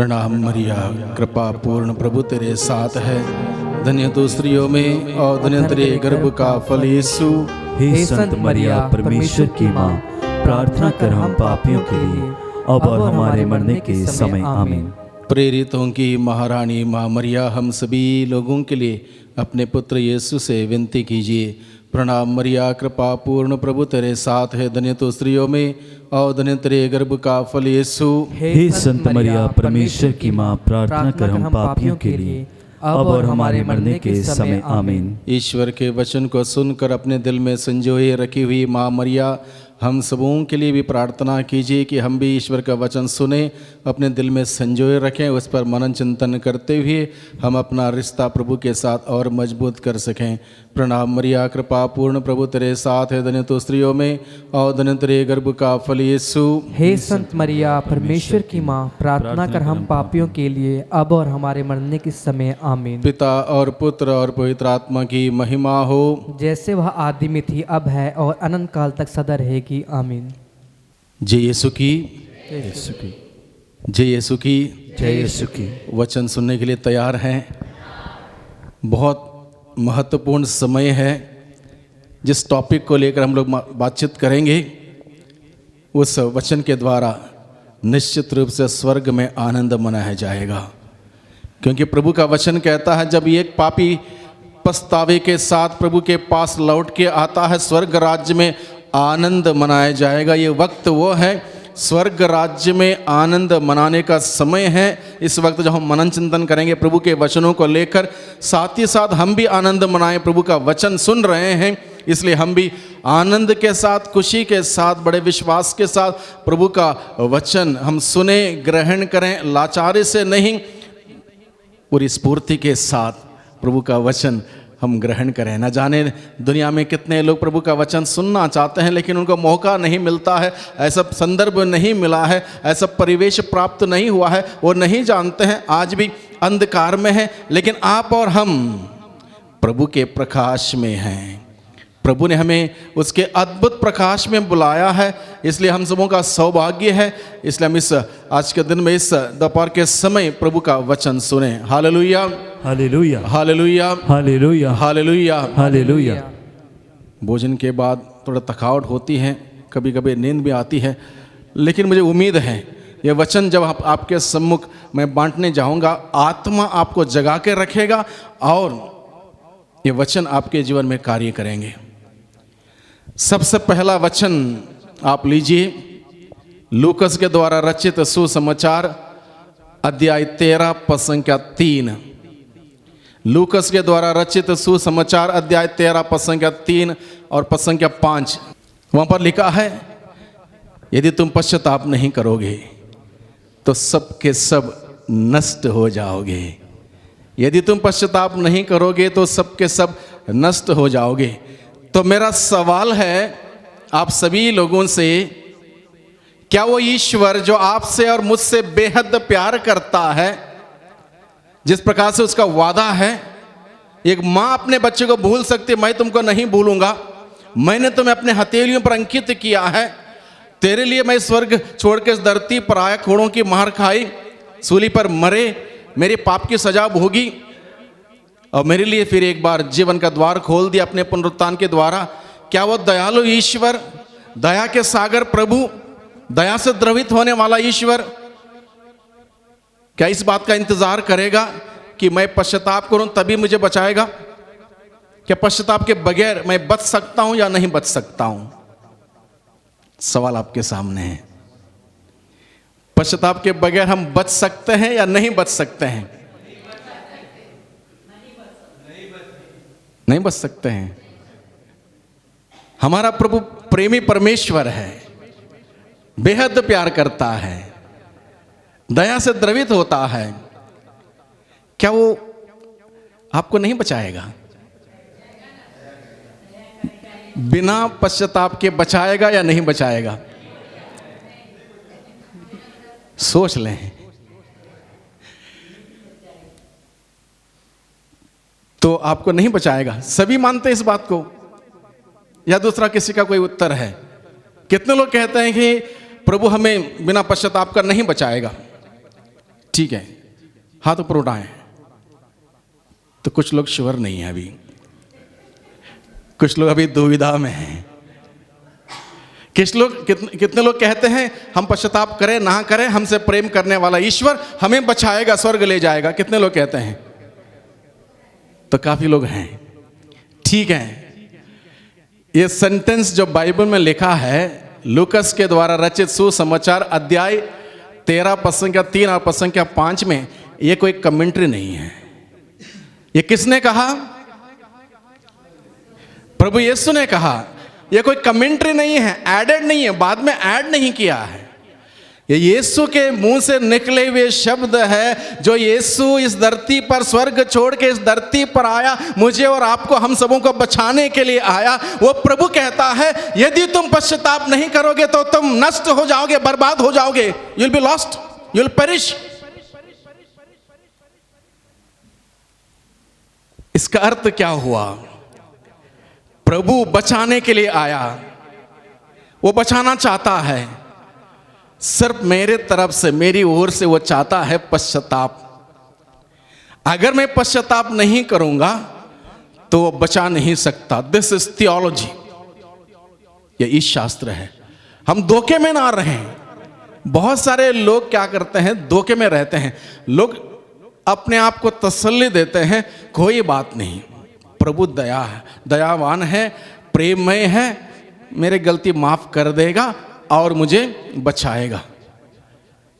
प्रणाम मरिया, कृपा पूर्ण प्रभु तेरे साथ है। धन्य तू स्त्रियों में और धन्य तेरे गर्भ का फल यीशु। हे संत मरिया परमेश्वर की माँ, प्रार्थना कर हम पापियों के लिए अब और हमारे मरने के समय आमीन। प्रेरितों की महारानी माँ मरिया, हम सभी लोगों के लिए अपने पुत्र यीशु से विनती कीजिए। प्रणाम मरिया, कृपा पूर्ण प्रभु तेरे साथ है। धन्य तो स्त्रियों में और धन्य तेरे गर्भ का फल यीशु। हे संत मरिया परमेश्वर की माँ, प्रार्थना कर हम पापियों के लिए अब और हमारे मरने के समय आमीन। ईश्वर के वचन को सुनकर अपने दिल में संजोए रखी हुई माँ मरिया, हम सबों के लिए भी प्रार्थना कीजिए कि हम भी ईश्वर का वचन सुने, अपने दिल में संजोए रखें, उस पर मनन चिंतन करते हुए हम अपना रिश्ता प्रभु के साथ और मजबूत कर सकें। प्रणाम मरिया, कृपा पूर्ण प्रभु तेरे साथ है। धन्य तो स्त्रियों में और धन्य तेरे गर्भ का फल यीशु। हे संत मरिया परमेश्वर की माँ, प्रार्थना कर हम पापियों के लिए अब और हमारे मरने के समय आमीन। पिता और पुत्र और पवित्र आत्मा की महिमा हो, जैसे वह आदि में थी, अब है और अनंत काल तक सदा रहेगी, आमीन। जय यीशु की, यीशु की जय यीशु की, जय यीशु की। वचन सुनने के लिए तैयार हैं। बहुत महत्वपूर्ण समय है। जिस टॉपिक को लेकर हम लोग बातचीत करेंगे, उस वचन के द्वारा निश्चित रूप से स्वर्ग में आनंद मनाया जाएगा। क्योंकि प्रभु का वचन कहता है, जब एक पापी पछतावे के साथ प्रभु के पास लौट के आता है, स्वर्ग राज्य में आनंद मनाया जाएगा। ये वक्त वो है, स्वर्ग राज्य में आनंद मनाने का समय है। इस वक्त जब हम मनन चिंतन करेंगे प्रभु के वचनों को लेकर, साथ ही साथ हम भी आनंद मनाएं। प्रभु का वचन सुन रहे हैं, इसलिए हम भी आनंद के साथ, खुशी के साथ, बड़े विश्वास के साथ प्रभु का वचन हम सुने, ग्रहण करें, लाचारी से नहीं, पूरी स्फूर्ति के साथ प्रभु का वचन हम ग्रहण करें। न जाने दुनिया में कितने लोग प्रभु का वचन सुनना चाहते हैं, लेकिन उनको मौका नहीं मिलता है, ऐसा संदर्भ नहीं मिला है, ऐसा परिवेश प्राप्त नहीं हुआ है, वो नहीं जानते हैं, आज भी अंधकार में है। लेकिन आप और हम प्रभु के प्रकाश में हैं। प्रभु ने हमें उसके अद्भुत प्रकाश में बुलाया है, इसलिए हम सबों का सौभाग्य है। इसलिए हम इस आज के दिन में, इस दोपहर के समय प्रभु का वचन सुने। Hallelujah, hallelujah, hallelujah, hallelujah, hallelujah, hallelujah. भोजन के बाद थोड़ा थकावट होती है, कभी कभी नींद भी आती है, लेकिन मुझे उम्मीद है ये वचन जब आपके सम्मुख मैं बांटने जाऊंगा, आत्मा आपको जगा के रखेगा और ये वचन आपके जीवन में कार्य करेंगे। सबसे पहला वचन आप लीजिए, लूकस के द्वारा रचित सुसमाचार अध्याय 13 पद संख्या 3। लूकस के द्वारा रचित सुसमाचार अध्याय 13 पद संख्या 3 और पद संख्या 5। वहां पर लिखा है, यदि तुम पश्चाताप नहीं करोगे तो सब के सब नष्ट हो जाओगे। यदि तुम पश्चाताप नहीं करोगे तो सब के सब नष्ट हो जाओगे। तो मेरा सवाल है आप सभी लोगों से, क्या वो ईश्वर जो आपसे और मुझसे बेहद प्यार करता है, जिस प्रकार से उसका वादा है, एक माँ अपने बच्चे को भूल सकती, मैं तुमको नहीं भूलूंगा, मैंने तुम्हें अपने हथेलियों पर अंकित किया है, तेरे लिए मैं स्वर्ग छोड़ के इस धरती पर आया, खोड़ों की मार खाई, सूली पर मरे, मेरे पाप की सजा भोगी और मेरे लिए फिर एक बार जीवन का द्वार खोल दिया अपने पुनरुत्थान के द्वारा। क्या वो दयालु ईश्वर, दया के सागर प्रभु, दया से द्रवित होने वाला ईश्वर क्या इस बात का इंतजार करेगा कि मैं पश्चाताप करूं तभी मुझे बचाएगा? क्या पश्चाताप के बगैर मैं बच सकता हूं या नहीं बच सकता हूं? सवाल आपके सामने है। पश्चाताप के बगैर हम बच सकते हैं या नहीं बच सकते हैं? नहीं बच सकते हैं। हमारा प्रभु प्रेमी परमेश्वर है, बेहद प्यार करता है, दया से द्रवित होता है। क्या वो आपको नहीं बचाएगा? बिना पश्चाताप के बचाएगा या नहीं बचाएगा? सोच लें। तो आपको नहीं बचाएगा। सभी मानते हैं इस बात को या दूसरा किसी का कोई उत्तर है? कितने लोग कहते हैं कि प्रभु हमें बिना पश्चाताप का नहीं बचाएगा? ठीक है, हाथ ऊपर उठाएं। तो कुछ लोग श्योर नहीं है अभी, कुछ लोग अभी दुविधा में हैं। कितने लोग कहते हैं हम पश्चाताप करें ना करें, हमसे प्रेम करने वाला ईश्वर हमें बचाएगा, स्वर्ग ले जाएगा। कितने लोग कहते हैं? तो काफी लोग हैं। ठीक है, ये सेंटेंस जो बाइबल में लिखा है लूकस के द्वारा रचित सुसमाचार अध्याय 13 पद संख्या 3 और पद संख्या 5 में, ये कोई कमेंट्री नहीं है। ये किसने कहा? प्रभु यीशु ने कहा। ये कोई कमेंट्री नहीं है, एडेड नहीं है, बाद में ऐड नहीं किया है। ये यीशु के मुंह से निकले हुए शब्द है, जो यीशु इस धरती पर स्वर्ग छोड़ के इस धरती पर आया, मुझे और आपको, हम सबों को बचाने के लिए आया। वो प्रभु कहता है यदि तुम पश्चाताप नहीं करोगे तो तुम नष्ट हो जाओगे, बर्बाद हो जाओगे। You will be lost, you will perish. इसका अर्थ क्या हुआ? प्रभु बचाने के लिए आया, वो बचाना चाहता है। सिर्फ मेरे तरफ से, मेरी ओर से वो चाहता है पश्चाताप। अगर मैं पश्चाताप नहीं करूंगा तो वो बचा नहीं सकता। दिस इज थियोलॉजी, ये ईश शास्त्र है। हम धोखे में ना रहें। बहुत सारे लोग क्या करते हैं, धोखे में रहते हैं। लोग अपने आप को तसल्ली देते हैं, कोई बात नहीं, प्रभु दयावान है, प्रेममय है, मेरे गलती माफ कर देगा और मुझे बचाएगा।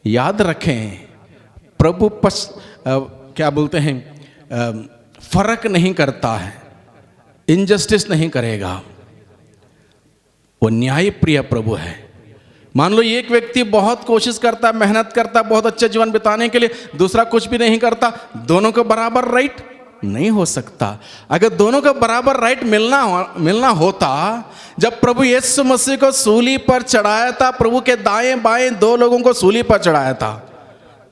याद रखें, प्रभु क्या बोलते हैं, फर्क नहीं करता है, इनजस्टिस नहीं करेगा। वो न्याय प्रिय प्रभु है। मान लो एक व्यक्ति बहुत कोशिश करता, मेहनत करता बहुत अच्छा जीवन बिताने के लिए, दूसरा कुछ भी नहीं करता, दोनों को बराबर राइट नहीं हो सकता। अगर दोनों को बराबर राइट मिलना होता, जब प्रभु यीशु मसीह को सूली पर चढ़ाया था, प्रभु के दाएं बाएं 2 लोगों को सूली पर चढ़ाया था,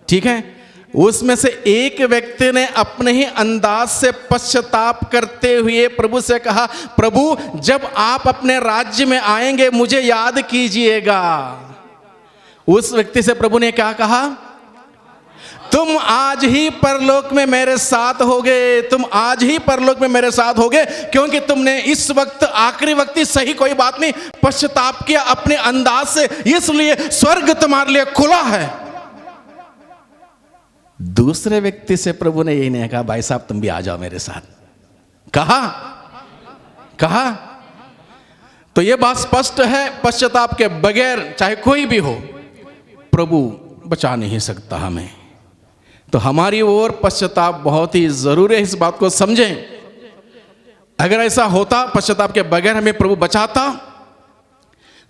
ठीक है, उसमें से एक व्यक्ति ने अपने ही अंदाज से पश्चाताप करते हुए प्रभु से कहा, प्रभु जब आप अपने राज्य में आएंगे मुझे याद कीजिएगा। उस व्यक्ति से प्रभु ने क्या कहा? तुम आज ही परलोक में मेरे साथ होगे, तुम आज ही परलोक में मेरे साथ होगे, क्योंकि तुमने इस वक्त, आखिरी वक्त, सही कोई बात नहीं, पश्चाताप किया अपने अंदाज से, इसलिए स्वर्ग तुम्हारे लिए खुला है। दूसरे व्यक्ति से प्रभु ने यही नहीं कहा, भाई साहब तुम भी आ जाओ मेरे साथ। कहा तो यह बात स्पष्ट है, पश्चाताप के बगैर चाहे कोई भी हो, प्रभु बचा नहीं सकता हमें। तो हमारी ओर पश्चाताप बहुत ही जरूरी है, इस बात को समझें। अगर ऐसा होता, पश्चाताप के बगैर हमें प्रभु बचाता,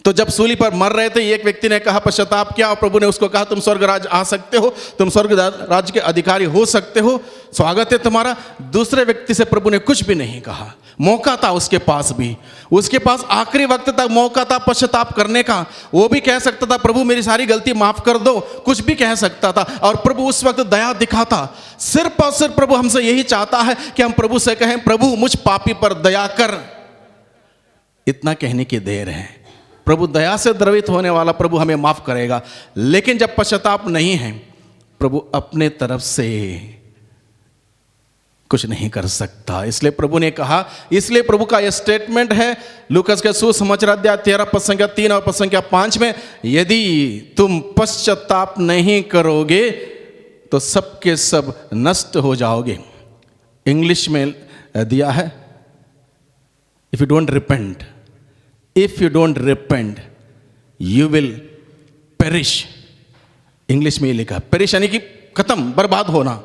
तो जब सूली पर मर रहे थे, एक व्यक्ति ने कहा पश्चाताप किया, और प्रभु ने उसको कहा तुम स्वर्ग राज आ सकते हो, तुम स्वर्ग राज्य के अधिकारी हो सकते हो, स्वागत है तुम्हारा। दूसरे व्यक्ति से प्रभु ने कुछ भी नहीं कहा। मौका था उसके पास भी, उसके पास आखिरी वक्त तक मौका था पश्चाताप करने का। वो भी कह सकता था प्रभु मेरी सारी गलती माफ कर दो, कुछ भी कह सकता था, और प्रभु उस वक्त दया दिखाता। सिर्फ और सिर्फ प्रभु हमसे यही चाहता है कि हम प्रभु से कहें, प्रभु मुझ पापी पर दया कर। इतना कहने की देर है। प्रभु दया से द्रवित होने वाला प्रभु हमें माफ करेगा। लेकिन जब पश्चाताप नहीं है, प्रभु अपने तरफ से कुछ नहीं कर सकता। इसलिए प्रभु ने कहा, इसलिए प्रभु का यह स्टेटमेंट है लूकस के सुसमाचार अध्याय 13 पद संख्या 3 और पद संख्या 5 में, यदि तुम पश्चाताप नहीं करोगे तो सबके सब नष्ट हो जाओगे। इंग्लिश में दिया है, if you don't repent you will perish. English में ये लिखा, पेरिश यानी कि खत्म, बर्बाद होना।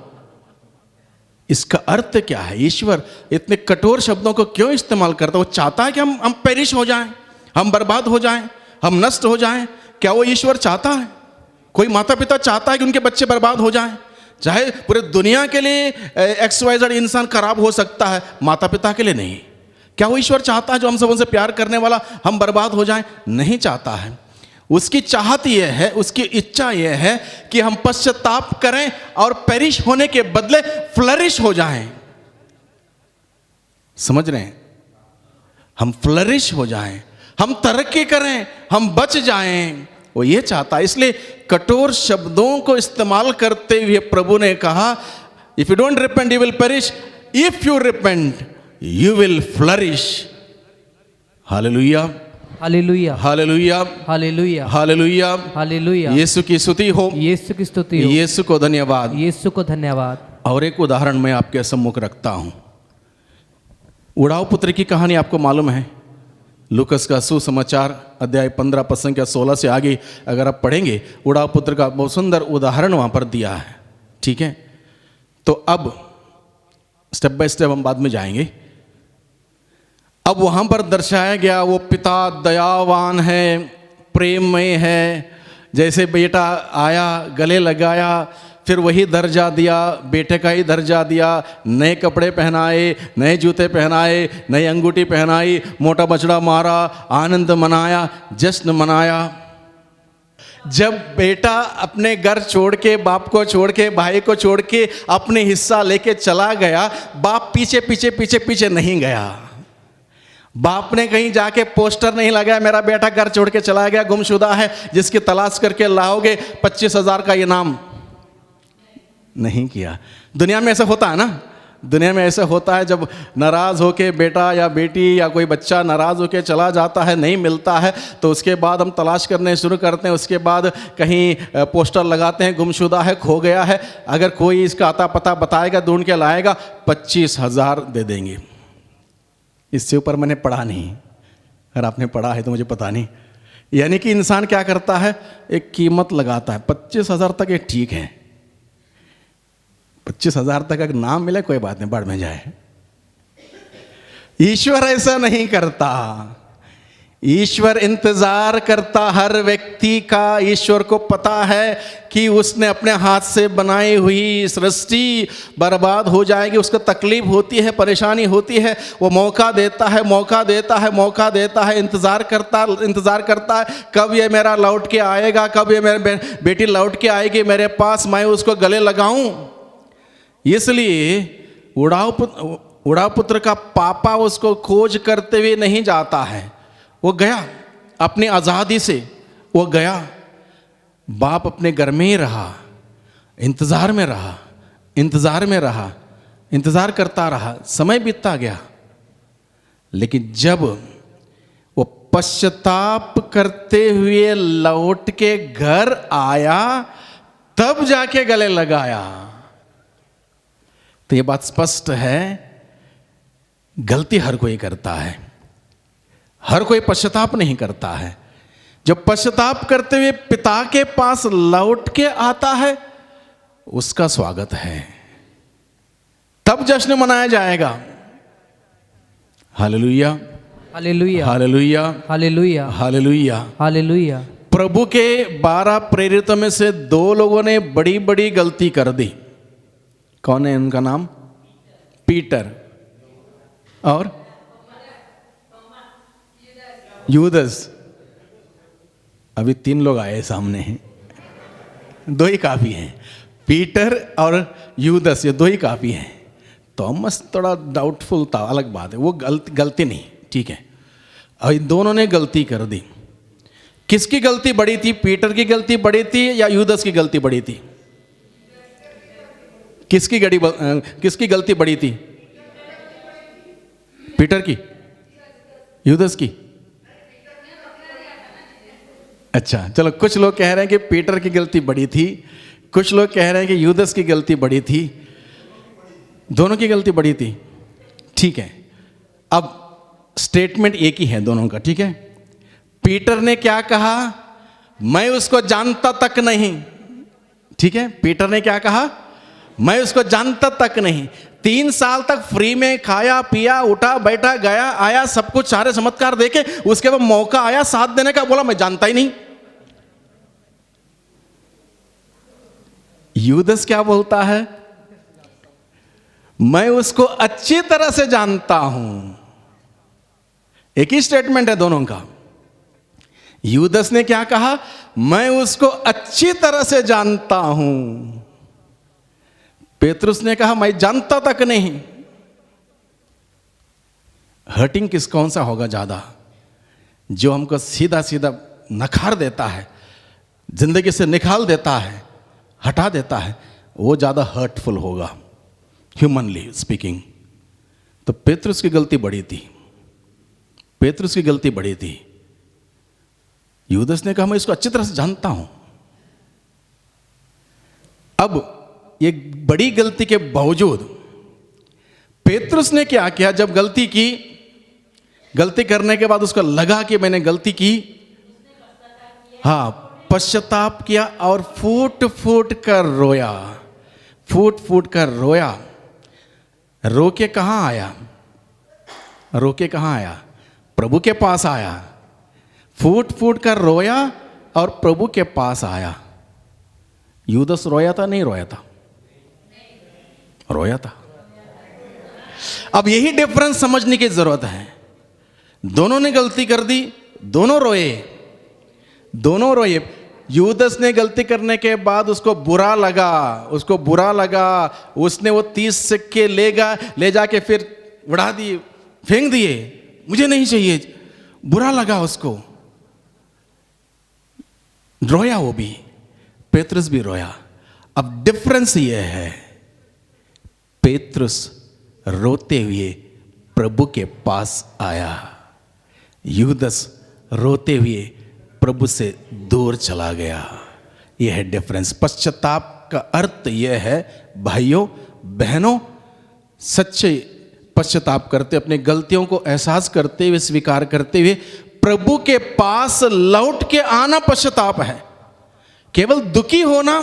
इसका अर्थ क्या है? ईश्वर इतने कठोर शब्दों को क्यों इस्तेमाल करता है? वो चाहता है कि हम पेरिश हो जाएं, हम बर्बाद हो जाएं, हम नष्ट हो जाएं। क्या वो ईश्वर चाहता है? कोई माता पिता चाहता है कि उनके बच्चे बर्बाद हो जाएं? चाहे पूरे दुनिया के लिए XYZ इंसान खराब हो सकता है, माता पिता के लिए नहीं। क्या वो ईश्वर चाहता है जो हम सबों से प्यार करने वाला हम बर्बाद हो जाएं? नहीं चाहता है। उसकी चाहत यह है, उसकी इच्छा यह है कि हम पश्चाताप करें और पेरिश होने के बदले फ्लरिश हो जाएं। समझ रहे हैं? हम फ्लरिश हो जाएं, हम तरक्की करें, हम बच जाएं, वो ये चाहता है। इसलिए कठोर शब्दों को इस्तेमाल करते हुए प्रभु ने कहा, if you don't repent you will perish, if you repent you will flourish. Hallelujah, hallelujah, hallelujah, hallelujah, hallelujah, hallelujah. Yeshu की स्तुति हो, यीशु की स्तुति हो, यीशु को धन्यवाद। यीशु को धन्यवाद। और एक उदाहरण मैं आपके सम्मुख रखता हूं। उड़ाऊ पुत्र की कहानी आपको मालूम है। लूकस का सुसमाचार अध्याय 15 पद संख्या 16 से आगे अगर आप पढ़ेंगे, उड़ाऊ पुत्र का बहुत सुंदर उदाहरण वहां पर दिया है। ठीक है, तो अब स्टेप बाय स्टेप हम बाद में जाएंगे। अब वहां पर दर्शाया गया वो पिता दयावान है, प्रेममय है। जैसे बेटा आया, गले लगाया, फिर वही दर्जा दिया, बेटे का ही दर्जा दिया, नए कपड़े पहनाए, नए जूते पहनाए, नई अंगूठी पहनाई, मोटा बछड़ा मारा, आनंद मनाया, जश्न मनाया। जब बेटा अपने घर छोड़ के, बाप को छोड़ के, भाई को छोड़ के अपने हिस्सा लेके चला गया, बाप पीछे पीछे पीछे पीछे नहीं गया। बाप ने कहीं जाके पोस्टर नहीं लगाया, मेरा बेटा घर छोड़ के चला गया, गुमशुदा है, जिसकी तलाश करके लाओगे 25,000 का इनाम। नहीं किया। दुनिया में ऐसा होता है ना, दुनिया में ऐसा होता है, जब नाराज़ होके बेटा या बेटी या कोई बच्चा नाराज़ होके चला जाता है, नहीं मिलता है, तो उसके बाद हम तलाश करने शुरू करते हैं। उसके बाद कहीं पोस्टर लगाते हैं, गुमशुदा है, खो गया है। अगर कोई इसका आता पता बताएगा, ढूंढ के लाएगा, 25,000 दे देंगे। इससे ऊपर मैंने पढ़ा नहीं, अगर आपने पढ़ा है तो मुझे पता नहीं। यानी कि इंसान क्या करता है, एक कीमत लगाता है, 25,000 तक ये ठीक है, 25,000 तक अगर नाम मिले कोई बात नहीं, बढ़ में जाए। ईश्वर ऐसा नहीं करता। ईश्वर इंतजार करता हर व्यक्ति का। ईश्वर को पता है कि उसने अपने हाथ से बनाई हुई सृष्टि बर्बाद हो जाएगी, उसको तकलीफ होती है, परेशानी होती है। वो मौका देता है, मौका देता है, मौका देता है, इंतजार करता है कब ये मेरा लौट के आएगा, कब ये मेरी बेटी लौट के आएगी मेरे पास, मैं उसको गले लगाऊं। इसलिए उड़ाऊ पुत्र का पापा उसको खोज करते हुए नहीं जाता है। वो गया अपनी आज़ादी से, वो गया, बाप अपने घर में ही रहा, इंतज़ार में रहा, इंतज़ार में रहा, इंतज़ार करता रहा, समय बीतता गया। लेकिन जब वो पश्चाताप करते हुए लौट के घर आया, तब जाके गले लगाया। तो ये बात स्पष्ट है, गलती हर कोई करता है, हर कोई पश्चाताप नहीं करता है। जब पश्चाताप करते हुए पिता के पास लौट के आता है, उसका स्वागत है, तब जश्न मनाया जाएगा। Hallelujah, hallelujah, hallelujah, hallelujah, hallelujah, hallelujah. प्रभु के 12 प्रेरितों में से 2 लोगों ने बड़ी बड़ी गलती कर दी। कौन है उनका नाम? पीटर और यूदस। अभी 3 लोग आए सामने हैं, 2 ही काफ़ी हैं। पीटर और यूदस, ये 2 ही काफ़ी हैं। थॉमस थोड़ा डाउटफुल था, अलग बात है, वो गलती नहीं, ठीक है। और इन दोनों ने गलती कर दी। किसकी गलती बड़ी थी? पीटर की गलती बड़ी थी या यूदस की गलती बड़ी थी? किसकी गलती बड़ी थी? पीटर की, यूदस की? अच्छा, चलो, कुछ लोग कह रहे हैं कि पीटर की गलती बड़ी थी, कुछ लोग कह रहे हैं कि यूदस की गलती बड़ी थी। दोनों की गलती बड़ी थी, ठीक है। अब स्टेटमेंट एक ही है दोनों का, ठीक है। पीटर ने क्या कहा? मैं उसको जानता तक नहीं, ठीक है। पीटर ने क्या कहा? मैं उसको जानता तक नहीं। 3 साल तक फ्री में खाया पिया, उठा बैठा, गया आया, सब कुछ सारे चमत्कार देखे, उसके बाद मौका आया साथ देने का, बोला मैं जानता ही नहीं। यूदस क्या बोलता है? मैं उसको अच्छी तरह से जानता हूं। एक ही स्टेटमेंट है दोनों का। यूदस ने क्या कहा? मैं उसको अच्छी तरह से जानता हूं। पेतरुस ने कहा मैं जानता तक नहीं। हर्टिंग कौन सा होगा ज्यादा? जो हमको सीधा सीधा नकार देता है, जिंदगी से निकाल देता है, हटा देता है, वो ज़्यादा हर्टफुल होगा ह्यूमनली स्पीकिंग। तो पेतरुस की गलती बड़ी थी, पेतरुस की गलती बड़ी थी। यूदस ने कहा मैं इसको अच्छी तरह से जानता हूं। अब ये बड़ी गलती के बावजूद पेतरुस ने क्या किया, जब गलती की, गलती करने के बाद उसको लगा कि मैंने गलती की, हाँ, पश्चाताप किया और फूट फूट कर रोया, फूट फूट कर रोया। रो के कहां आया, रो के कहां आया? प्रभु के पास आया। फूट फूट कर रोया और प्रभु के पास आया। यूदस रोया था, नहीं रोया था? रोया था। अब यही डिफरेंस समझने की जरूरत है। दोनों ने गलती कर दी, दोनों रोए, दोनों रोए। यूदस ने गलती करने के बाद उसको बुरा लगा, उसको बुरा लगा। उसने वो 30 सिक्के ले जाके फिर उड़ा दिए, फेंक दिए, मुझे नहीं चाहिए, बुरा लगा उसको, रोया वो भी, पेतरुस भी रोया। अब डिफरेंस ये है, पेतरुस रोते हुए प्रभु के पास आया, यूदस रोते हुए प्रभु से दूर चला गया। यह है डिफरेंस। पश्चाताप का अर्थ यह है भाइयों बहनों, सच्चे पश्चाताप करते, अपने गलतियों को एहसास करते हुए, स्वीकार करते हुए प्रभु के पास लौट के आना पश्चाताप है। केवल दुखी होना,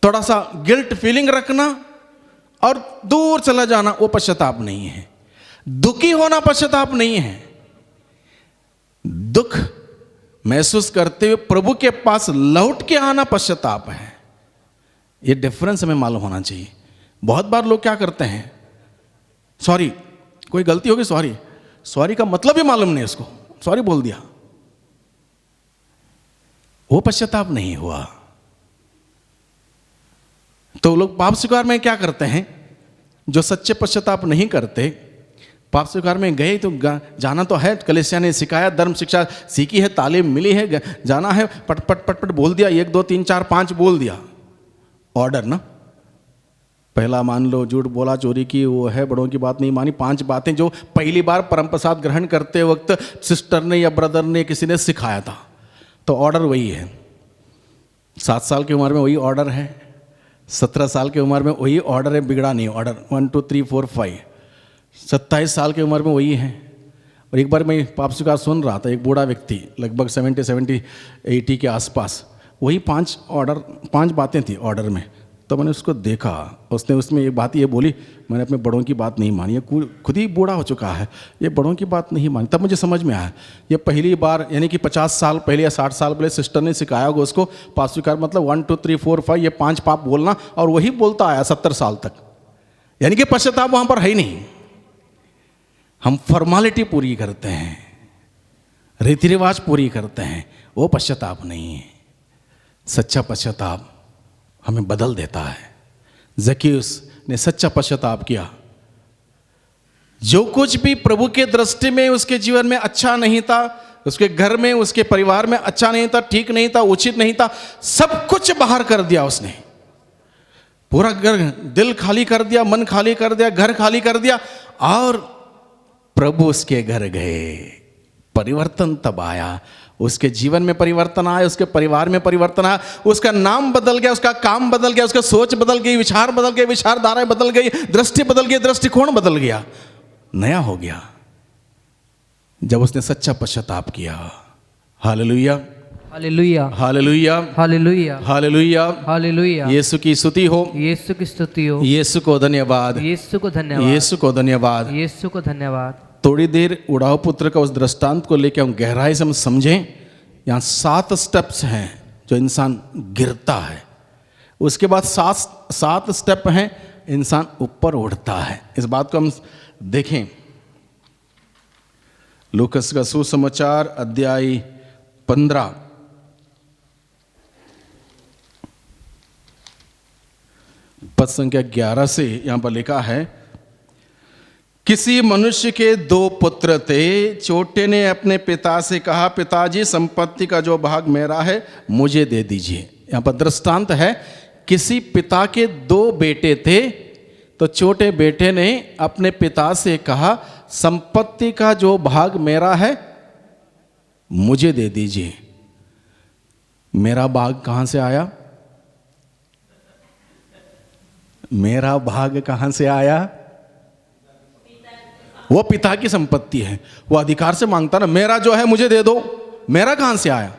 थोड़ा सा गिल्ट फीलिंग रखना और दूर चला जाना, वो पश्चाताप नहीं है। दुखी होना पश्चाताप नहीं है। दुख महसूस करते हुए प्रभु के पास लौट के आना पश्चाताप है। ये डिफरेंस हमें मालूम होना चाहिए। बहुत बार लोग क्या करते हैं, सॉरी, कोई गलती होगी, सॉरी, सॉरी का मतलब ही मालूम नहीं उसको, सॉरी बोल दिया, वो पश्चाताप नहीं हुआ। तो लोग पाप स्वीकार में क्या करते हैं, जो सच्चे पश्चाताप नहीं करते, पाप स्वीकार में गए तो जाना तो है, कलीसिया ने सिखाया, धर्म शिक्षा सीखी है, तालीम मिली है, जाना है, पट पट पट पट बोल दिया, 1 2 3 4 5 बोल दिया, ऑर्डर ना। पहला मान लो झूठ बोला, चोरी की, वो है, बड़ों की बात नहीं मानी, 5 बातें जो पहली बार परम प्रसाद ग्रहण करते वक्त सिस्टर ने या ब्रदर ने किसी ने सिखाया था। तो ऑर्डर वही है। 7 साल की उम्र में वही ऑर्डर है, 17 साल की उम्र में वही ऑर्डर है, बिगड़ा नहीं ऑर्डर, 1 2 3 4 5। 27 साल की उम्र में वही है। और एक बार मैं पाप स्वीकार सुन रहा था, एक बूढ़ा व्यक्ति लगभग 70 80 के आसपास, वही 5 बातें थी ऑर्डर में। तो मैंने उसको देखा, उसने उसमें एक बात ये बोली, मैंने अपने बड़ों की बात नहीं मानी, ये खुद ही बूढ़ा हो चुका है, ये बड़ों की बात नहीं मानी। तब मुझे समझ में आया, ये पहली बार, यानी कि 50 साल पहले या 60 साल पहले सिस्टर ने सिखाया होगा उसको पाप स्वीकार मतलब 1 2 3 4 5, ये 5 पाप बोलना, और वही बोलता आया 70 साल तक। यानी कि पश्चाताप वहाँ पर है ही नहीं। हम फॉर्मेलिटी पूरी करते हैं, रीति रिवाज पूरी करते हैं, वो पश्चाताप नहीं है। सच्चा पश्चाताप हमें बदल देता है। जक्कियुस ने सच्चा पश्चाताप किया। जो कुछ भी प्रभु के दृष्टि में उसके जीवन में अच्छा नहीं था, उसके घर में, उसके परिवार में अच्छा नहीं था, ठीक नहीं था, उचित नहीं था, सब कुछ बाहर कर दिया उसने। पूरा घर, दिल खाली कर दिया, मन खाली कर दिया, घर खाली कर दिया, और प्रभु उसके घर गए। परिवर्तन तब आया, उसके जीवन में परिवर्तन आया, उसके परिवार में परिवर्तन आया, उसका नाम बदल गया, उसका काम बदल गया, उसका सोच बदल गई, विचार बदल गए, विचारधाराएं बदल गई, दृष्टि बदल गई, दृष्टिकोण बदल गया, नया हो गया जब उसने सच्चा पश्चाताप किया। Hallelujah, hallelujah, hallelujah, hallelujah, hallelujah, hallelujah. Yeshu की स्तुति हो, यीशु की स्तुति हो, यीशु को धन्यवाद, यीशु को धन्यवाद, यीशु को धन्यवाद। यीशु को धन्यवाद। थोड़ी देर उड़ाऊ पुत्र का उस दृष्टांत को लेकर हम गहराई से हम समझें। यहाँ 7 स्टेप्स हैं जो इंसान गिरता है, उसके बाद 7 स्टेप हैं इंसान ऊपर उठता है। इस बात को हम देखें। लूकस का सुसमाचार अध्याय 15 पद संख्या 11 से यहाँ पर लिखा है किसी मनुष्य के 2 पुत्र थे। छोटे ने अपने पिता से कहा, पिताजी संपत्ति का जो भाग मेरा है मुझे दे दीजिए। यहाँ पर दृष्टांत है, किसी पिता के 2 बेटे थे, तो छोटे बेटे ने अपने पिता से कहा, संपत्ति का जो भाग मेरा है मुझे दे दीजिए। मेरा भाग कहाँ से आया? मेरा भाग कहाँ से आया? वो पिता की संपत्ति है, वो अधिकार से मांगता ना, मेरा जो है मुझे दे दो। मेरा कहां से आया?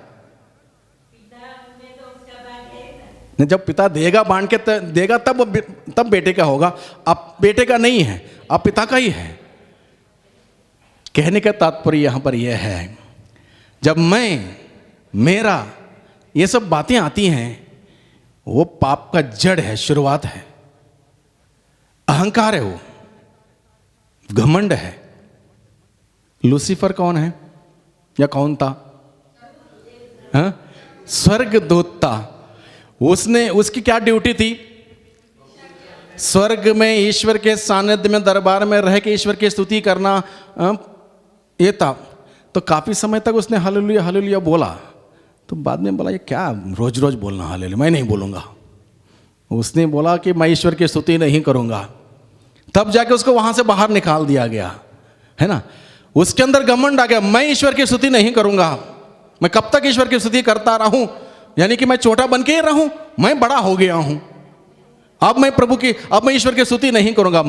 जब पिता देगा, बांट के देगा, तब बेटे का होगा। अब बेटे का नहीं है, अब पिता का ही है। कहने का तात्पर्य यहां पर यह है, जब मेरा ये सब बातें आती हैं, वो पाप का जड़ है, शुरुआत है, अहंकार है, वो घमंड है। लूसीफर कौन है या कौन था? स्वर्गदूत था। उसकी क्या ड्यूटी थी? स्वर्ग में ईश्वर के सानिध्य में, दरबार में रह के ईश्वर की स्तुति करना, ये था। तो काफी समय तक उसने हालेलुया हालेलुया बोला। तो बाद में बोला, ये क्या रोज रोज बोलना हालेलुया, मैं नहीं बोलूंगा। उसने बोला कि मैं ईश्वर की स्तुति नहीं करूंगा। तब जाके उसको वहां से बाहर निकाल दिया गया, है ना। उसके अंदर घमंड आ गया, मैं ईश्वर की स्तुति नहीं करूंगा। मैं कब तक ईश्वर की स्तुति करता रहूं? यानी कि मैं छोटा बन के ही रहूं? मैं बड़ा हो गया हूं, अब मैं ईश्वर की स्तुति नहीं करूंगा।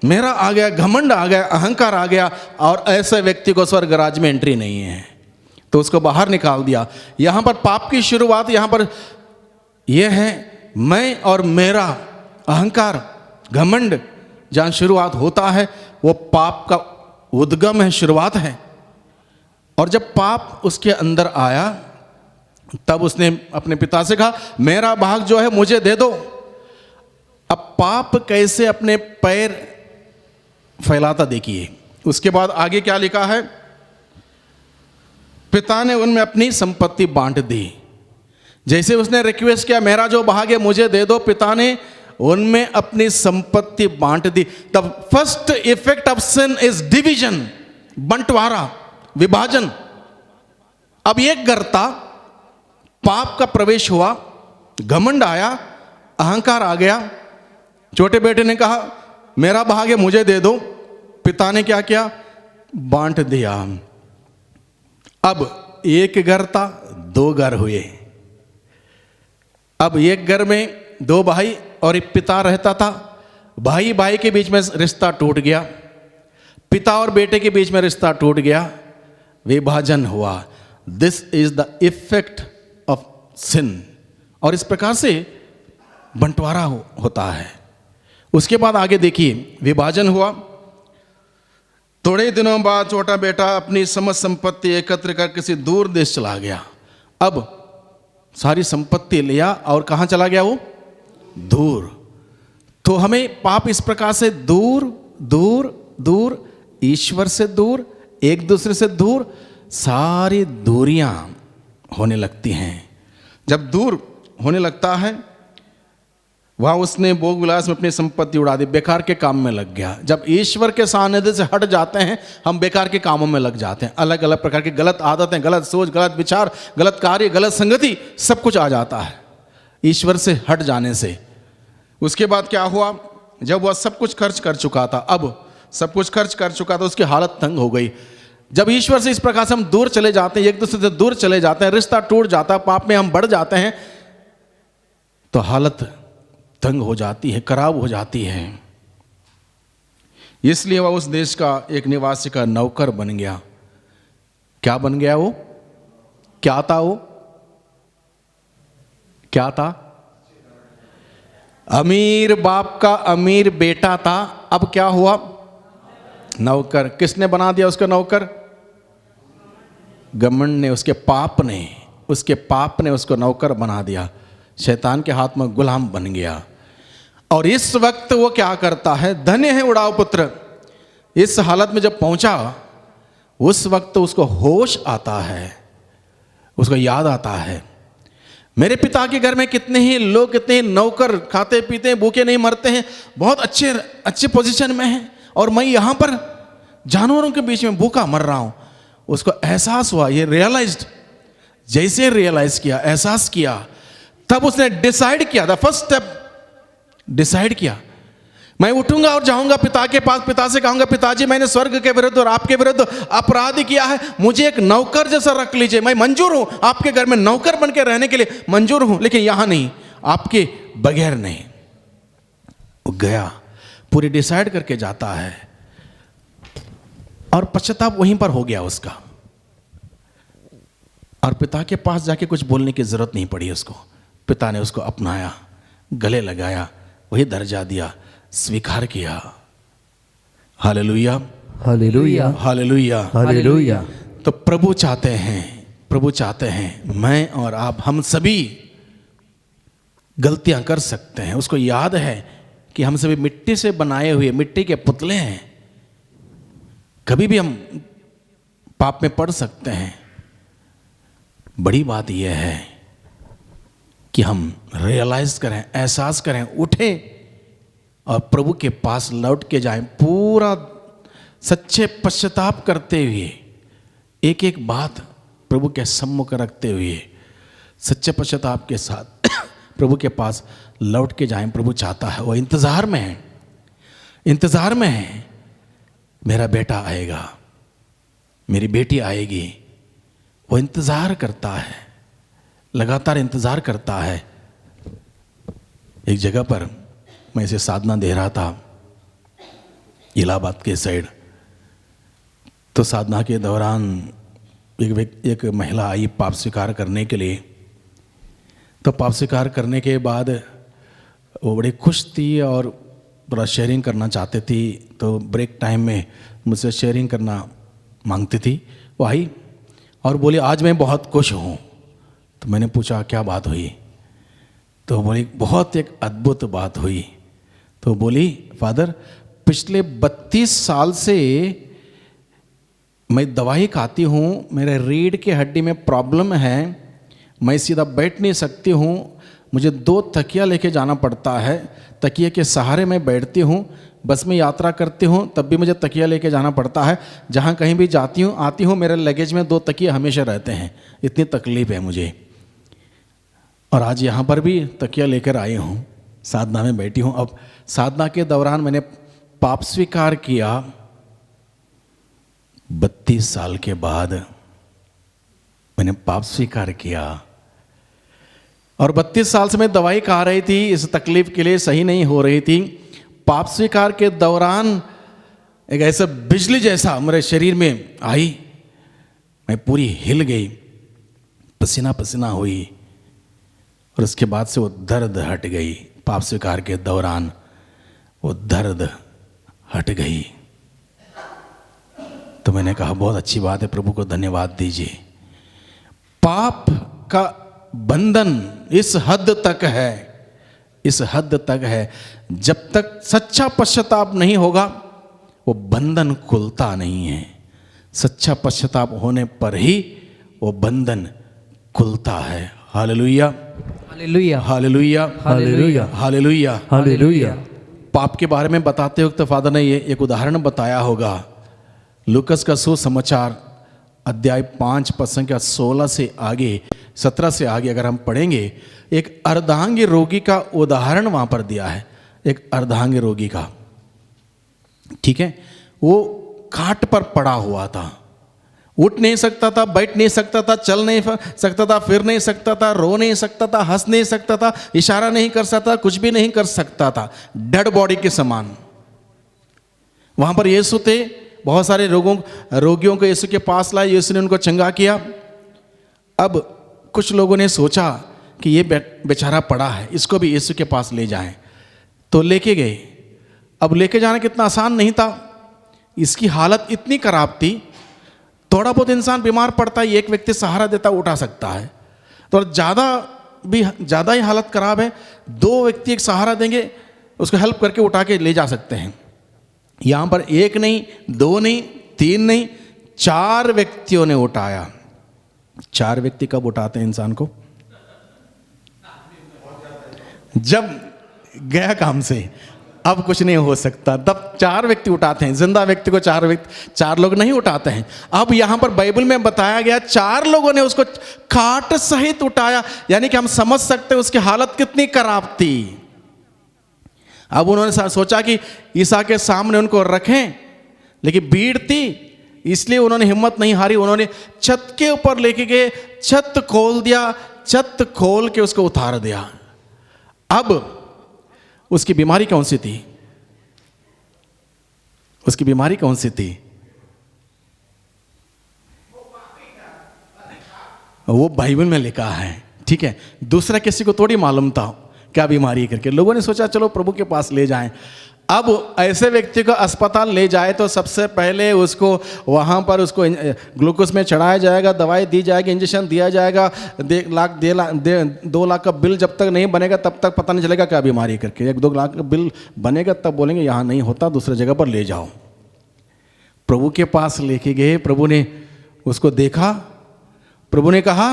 मेरा आ गया, घमंड आ गया, अहंकार आ गया, और ऐसे व्यक्ति को स्वर्ग राज्य में एंट्री नहीं है। तो उसको बाहर निकाल दिया। यहां पर पाप की शुरुआत यहां पर यह है, मैं और मेरा अहंकार, घमंड जहां शुरुआत होता है, वो पाप का उद्गम है, शुरुआत है। और जब पाप उसके अंदर आया, तब उसने अपने पिता से कहा, मेरा भाग जो है मुझे दे दो। अब पाप कैसे अपने पैर फैलाता देखिए। उसके बाद आगे क्या लिखा है? पिता ने उनमें अपनी संपत्ति बांट दी। जैसे उसने रिक्वेस्ट किया, मेरा जो भाग है मुझे दे दो, पिता ने उनमें अपनी संपत्ति बांट दी। The first effect of sin is division, बंटवारा, विभाजन। अब एक घर था, पाप का प्रवेश हुआ, घमंड आया, अहंकार आ गया। छोटे बेटे ने कहा, मेरा भाग है मुझे दे दो। पिता ने क्या किया? बांट दिया। अब एक घर था, 2 घर हुए। अब एक घर में 2 भाई और एक पिता रहता था। भाई भाई के बीच में रिश्ता टूट गया, पिता और बेटे के बीच में रिश्ता टूट गया, विभाजन हुआ। This is the effect of sin. और इस प्रकार से बंटवारा होता है। उसके बाद आगे देखिए, विभाजन हुआ। थोड़े दिनों बाद छोटा बेटा अपनी समस्त संपत्ति एकत्र कर किसी दूर देश चला गया। अब सारी संपत्ति लिया और कहां चला गया वो? दूर। तो हमें पाप इस प्रकार से दूर दूर दूर, ईश्वर से दूर, एक दूसरे से दूर, सारी दूरियां होने लगती हैं। जब दूर होने लगता है, वहां उसने भोग विलास में अपनी संपत्ति उड़ा दी, बेकार के काम में लग गया। जब ईश्वर के सानिध्य से हट जाते हैं, हम बेकार के कामों में लग जाते हैं। अलग अलग प्रकार की गलत आदतें, गलत सोच, गलत विचार, गलत कार्य, गलत संगति, सब कुछ आ जाता है ईश्वर से हट जाने से। उसके बाद क्या हुआ? जब वह सब कुछ खर्च कर चुका था, अब सब कुछ खर्च कर चुका था, उसकी हालत तंग हो गई। जब ईश्वर से इस प्रकार से हम दूर चले जाते हैं, एक दूसरे से दूर चले जाते हैं, रिश्ता टूट जाता है, पाप में हम बढ़ जाते हैं, तो हालत तंग हो जाती है, खराब हो जाती है। इसलिए वह उस देश का एक निवासी का नौकर बन गया। क्या बन गया वो? क्या था वो? क्या था? अमीर बाप का अमीर बेटा था। अब क्या हुआ? नौकर। किसने बना दिया उसका नौकर? घमंड ने, उसके पाप ने उसको नौकर बना दिया। शैतान के हाथ में गुलाम बन गया। और इस वक्त वो क्या करता है? धन्य है उड़ाव पुत्र। इस हालत में जब पहुंचा, उस वक्त उसको होश आता है, उसको याद आता है, मेरे पिता के घर में कितने ही लोग, कितने ही नौकर खाते पीते हैं, भूखे नहीं मरते हैं, बहुत अच्छे पोजीशन में हैं, और मैं यहाँ पर जानवरों के बीच में भूखा मर रहा हूँ। उसको एहसास हुआ, ये रियलाइज्ड, जैसे रियलाइज किया, एहसास किया, तब उसने डिसाइड किया, द फर्स्ट स्टेप डिसाइड किया, मैं उठूंगा और जाऊंगा पिता के पास, पिता से कहूंगा पिताजी मैंने स्वर्ग के विरुद्ध और आपके विरुद्ध अपराध किया है, मुझे एक नौकर जैसा रख लीजिए, मैं मंजूर हूं आपके घर में नौकर बन के रहने के लिए मंजूर हूं, लेकिन यहां नहीं, आपके बगैर नहीं। वो गया, पूरी डिसाइड करके जाता है और पश्चाताप वहीं पर हो गया उसका, और पिता के पास जाके कुछ बोलने की जरूरत नहीं पड़ी उसको। पिता ने उसको अपनाया, गले लगाया, वही दर्जा दिया, स्वीकार किया। Hallelujah, hallelujah, hallelujah, hallelujah. तो प्रभु चाहते हैं मैं और आप, हम सभी गलतियां कर सकते हैं। उसको याद है कि हम सभी मिट्टी से बनाए हुए मिट्टी के पुतले हैं, कभी भी हम पाप में पड़ सकते हैं। बड़ी बात यह है कि हम रियलाइज करें, एहसास करें, उठे और प्रभु के पास लौट के जाएं, पूरा सच्चे पश्चाताप करते हुए, एक एक बात प्रभु के सम्मुख रखते हुए, सच्चे पश्चाताप के साथ प्रभु के पास लौट के जाएं। प्रभु चाहता है, वो इंतजार में है, इंतजार में है, मेरा बेटा आएगा, मेरी बेटी आएगी। वो इंतजार करता है, लगातार इंतजार करता है। एक जगह पर मैं इसे साधना दे रहा था इलाहाबाद के साइड, तो साधना के दौरान एक महिला आई पाप स्वीकार करने के लिए। तो पाप स्वीकार करने के बाद वो बड़ी खुश थी और थोड़ा शेयरिंग करना चाहती थी, तो ब्रेक टाइम में मुझसे शेयरिंग करना मांगती थी। वो आई और बोली आज मैं बहुत खुश हूँ। तो मैंने पूछा क्या बात हुई? तो बोली बहुत एक अद्भुत बात हुई। तो बोली फादर पिछले 32 साल से मैं दवाई खाती हूँ, मेरे रीढ़ की हड्डी में प्रॉब्लम है, मैं सीधा बैठ नहीं सकती हूँ, मुझे 2 तकिया लेके जाना पड़ता है, तकिए के सहारे मैं बैठती हूँ, बस में यात्रा करती हूँ तब भी मुझे तकिया लेके जाना पड़ता है, जहाँ कहीं भी जाती हूँ आती हूँ मेरे लगेज में 2 तकिए हमेशा रहते हैं, इतनी तकलीफ़ है मुझे। और आज यहाँ पर भी तकिया लेकर आई हूँ, साधना में बैठी हूँ। अब साधना के दौरान मैंने पाप स्वीकार किया, 32 साल के बाद मैंने पाप स्वीकार किया, और 32 साल से मैं दवाई खा रही थी, इस तकलीफ के लिए सही नहीं हो रही थी। पाप स्वीकार के दौरान एक ऐसा बिजली जैसा मेरे शरीर में आई, मैं पूरी हिल गई, पसीना पसीना हुई, और उसके बाद से वो दर्द हट गई। पाप स्वीकार के दौरान वो दर्द हट गई। तो मैंने कहा बहुत अच्छी बात है, प्रभु को धन्यवाद दीजिए। पाप का बंधन इस हद तक है, इस हद तक है, जब तक सच्चा पश्चाताप नहीं होगा वो बंधन खुलता नहीं है। सच्चा पश्चाताप होने पर ही वो बंधन खुलता है। Hallelujah, hallelujah, hallelujah, hallelujah, hallelujah, hallelujah. पाप के बारे में बताते वक्त फादर ने ये एक उदाहरण बताया होगा। लूकस का सुसमाचार अध्याय 5 पद संख्या 16 से आगे 17 से आगे अगर हम पढ़ेंगे, एक अर्धांगी रोगी का उदाहरण वहां पर दिया है। एक अर्धांगी रोगी का, ठीक है, वो खाट पर पड़ा हुआ था, उठ नहीं सकता था, बैठ नहीं सकता था, चल नहीं सकता था, फिर नहीं सकता था, रो नहीं सकता था, हंस नहीं सकता था, इशारा नहीं कर सकता, कुछ भी नहीं कर सकता था, डेड बॉडी के समान। वहां पर यीशु थे, बहुत सारे रोगियों को यीशु के पास लाए, यीशु ने उनको चंगा किया। अब कुछ लोगों ने सोचा कि ये बेचारा पड़ा है, इसको भी यीशु के पास ले जाएं, तो लेके गए। अब लेके जाना कितना आसान नहीं था, इसकी हालत इतनी खराब थी। थोड़ा बहुत इंसान बीमार पड़ता है, एक व्यक्ति सहारा देता उठा सकता है, तो ज़्यादा ही हालत खराब है, 2 व्यक्ति एक सहारा देंगे, उसको हेल्प करके उठा के ले जा सकते हैं। यहाँ पर 1 नहीं, 2 नहीं, 3 नहीं, 4 व्यक्तियों ने उठाया। 4 व्यक्ति कब उठाते हैं इंसान को? जब गया काम से। अब कुछ नहीं हो सकता। तब 4 व्यक्ति उठाते हैं, जिंदा व्यक्ति को 4 लोग नहीं उठाते हैं। अब यहां पर बाइबल में बताया गया 4 लोगों ने उसको खाट सहित उठाया, यानी कि हम समझ सकते हैं उसकी हालत कितनी खराब थी। अब उन्होंने सोचा कि ईसा के सामने उनको रखें, लेकिन भीड़ थी इसलिए उन्होंने हिम्मत नहीं हारी। उन्होंने छत के ऊपर लेके गए, छत खोल दिया, छत खोल के उसको उतार दिया। अब उसकी बीमारी कौन सी थी? उसकी बीमारी कौन सी थी? वो बाइबल में लिखा है, ठीक है। दूसरा किसी को थोड़ी मालूम था क्या बीमारी करके। लोगों ने सोचा चलो प्रभु के पास ले जाएं। अब ऐसे व्यक्ति को अस्पताल ले जाए तो सबसे पहले उसको वहाँ पर उसको ग्लूकोज में चढ़ाया जाएगा, दवाई दी जाएगी, इंजेक्शन दिया जाएगा। 2 लाख का बिल जब तक नहीं बनेगा तब तक पता नहीं चलेगा क्या बीमारी करके। 1-2 लाख का बिल बनेगा तब बोलेंगे यहाँ नहीं होता, दूसरे जगह पर ले जाओ। प्रभु के पास लेके गए, प्रभु ने उसको देखा, प्रभु ने कहा